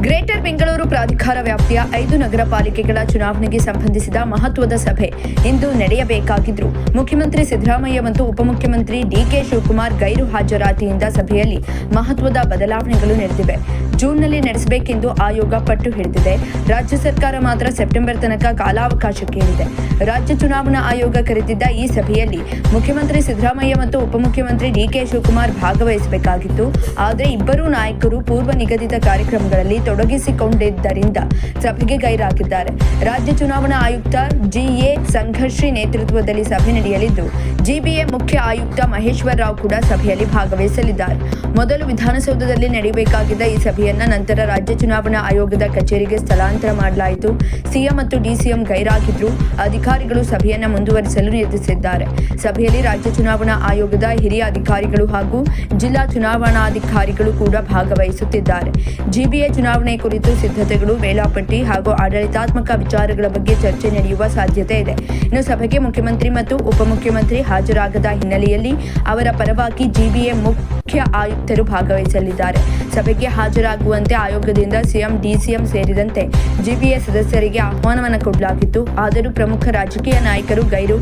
Greater Bengaluru ಪ್ರಾಧಿಕಾರ ವ್ಯಾಪ್ತಿಯ 5 ನಗರ ಪಾಲಿಕೆಗಳ ಚುನಾವಣೆಗೆ ಸಂಬಂಧಿಸಿದ ಮಹತ್ವದ ಸಭೆ ಇಂದು ನಡೆಯಬೇಕಾಗಿದ್ದು ಮುಖ್ಯಮಂತ್ರಿ ಸಿದ್ದರಾಮಯ್ಯ ಮತ್ತು ಉಪಮುಖ್ಯಮಂತ್ರಿ ಡಿಕೆ ಶಿವಕುಮಾರ್ ಗೈರು ಹಾಜರಾತಿಯಿಂದ ಸಭೆಯಲ್ಲಿ ಮಹತ್ವದ ಬದಲಾವಣೆಗಳು ನಡೆದಿವೆ. ಜೂನ್ನಲ್ಲಿ ನಡೆಸಬೇಕೆಂದು ಆಯೋಗ ಪಟ್ಟು ಹಿಡಿದಿದೆ. ರಾಜ್ಯ ಸರ್ಕಾರ ಮಾತ್ರ ಸೆಪ್ಟೆಂಬರ್ ತನಕ ಕಾಲಾವಕಾಶ ಕೇಳಿದೆ. ರಾಜ್ಯ ಚುನಾವಣಾ ಆಯೋಗ ಕರೆದಿದ್ದ ಈ ಸಭೆಯಲ್ಲಿ ಮುಖ್ಯಮಂತ್ರಿ ಸಿದ್ದರಾಮಯ್ಯ ಮತ್ತು ಉಪಮುಖ್ಯಮಂತ್ರಿ ಡಿಕೆ ಶಿವಕುಮಾರ್ ಭಾಗವಹಿಸಬೇಕಾಗಿತ್ತು. ಆದರೆ ಇಬ್ಬರೂ ನಾಯಕರು ಪೂರ್ವ ನಿಗದಿತ ಕಾರ್ಯಕ್ರಮಗಳಲ್ಲಿ ತೊಡಗಿಸಿಕೊಂಡಿದ್ದರಿಂದ ಸಭೆಗೆ ಗೈರಾಗಿದ್ದಾರೆ. ರಾಜ್ಯ ಚುನಾವಣಾ ಆಯುಕ್ತ ಜಿಎ ಸಂಘರ್ಷಿ ನೇತೃತ್ವದಲ್ಲಿ ಸಭೆ ನಡೆಯಲಿದ್ದು ಜಿಬಿಎ ಮುಖ್ಯ ಆಯುಕ್ತ ಮಹೇಶ್ವರ್ ರಾವ್ ಕೂಡ ಸಭೆಯಲ್ಲಿ ಭಾಗವಹಿಸಲಿದ್ದಾರೆ. ಮೊದಲು ವಿಧಾನಸೌಧದಲ್ಲಿ ನಡೆಯಬೇಕಾಗಿದ್ದ ಈ ಸಭೆಯನ್ನ ನಂತರ ರಾಜ್ಯ ಚುನಾವಣಾ ಆಯೋಗದ ಕಚೇರಿಗೆ ಸ್ಥಳಾಂತರ ಮಾಡಲಾಯಿತು. ಸಿಎಂ ಮತ್ತು ಡಿಸಿಎಂ ಗೈರಾಗಿದ್ರು. ಅಧಿಕಾರಿಗಳು ಸಭೆಯನ್ನ ಮುಂದುವರಿಸಲು ನಿರ್ಧರಿಸಿದ್ದಾರೆ. ಸಭೆಯಲ್ಲಿ ರಾಜ್ಯ ಚುನಾವಣಾ ಆಯೋಗದ ಹಿರಿಯ ಅಧಿಕಾರಿಗಳು ಹಾಗೂ ಜಿಲ್ಲಾ ಚುನಾವಣಾಧಿಕಾರಿಗಳು ಕೂಡ ಭಾಗವಹಿಸುತ್ತಿದ್ದಾರೆ. ಜಿಬಿಎ ಚುನಾವಣೆ ಕುರಿತು ಸಿದ್ಧತೆಗಳು, ವೇಳಾಪಟ್ಟಿ ಹಾಗೂ ಆಡಳಿತಾತ್ಮಕ ವಿಚಾರಗಳ ಬಗ್ಗೆ ಚರ್ಚೆ ನಡೆಯುವ ಸಾಧ್ಯತೆ ಇದೆ. ಇನ್ನು ಸಭೆಗೆ ಮುಖ್ಯಮಂತ್ರಿ ಮತ್ತು ಉಪಮುಖ್ಯಮಂತ್ರಿ ಹಾಜರಾಗದ ಹಿನ್ನೆಲೆಯಲ್ಲಿ ಅವರ ಪರವಾಗಿ ಜಿಬಿಎ ಮುಖ್ಯ ಆಯುಕ್ತರು ಭಾಗವಹಿಸಲಿದ್ದಾರೆ. ಸಭೆಗೆ ಹಾಜರಾಗುವಂತೆ ಆಯೋಗದಿಂದ ಸಿಎಂ, ಡಿಸಿಎಂ ಸೇರಿದಂತೆ ಜಿಬಿಎ ಸದಸ್ಯರಿಗೆ ಆಹ್ವಾನವನ್ನು ಕೊಡಲಾಗಿತ್ತು. ಆದರೂ ಪ್ರಮುಖ ರಾಜಕೀಯ ನಾಯಕರು ಗೈರು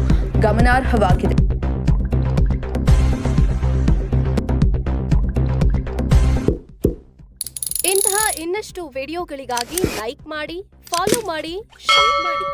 ಗಮನಾರ್ಹವಾಗಿದೆ. ಇಂತಹ ಇನ್ನಷ್ಟು ವಿಡಿಯೋಗಳಿಗಾಗಿ ಲೈಕ್ ಮಾಡಿ, ಫಾಲೋ ಮಾಡಿ, ಶೇರ್ ಮಾಡಿ.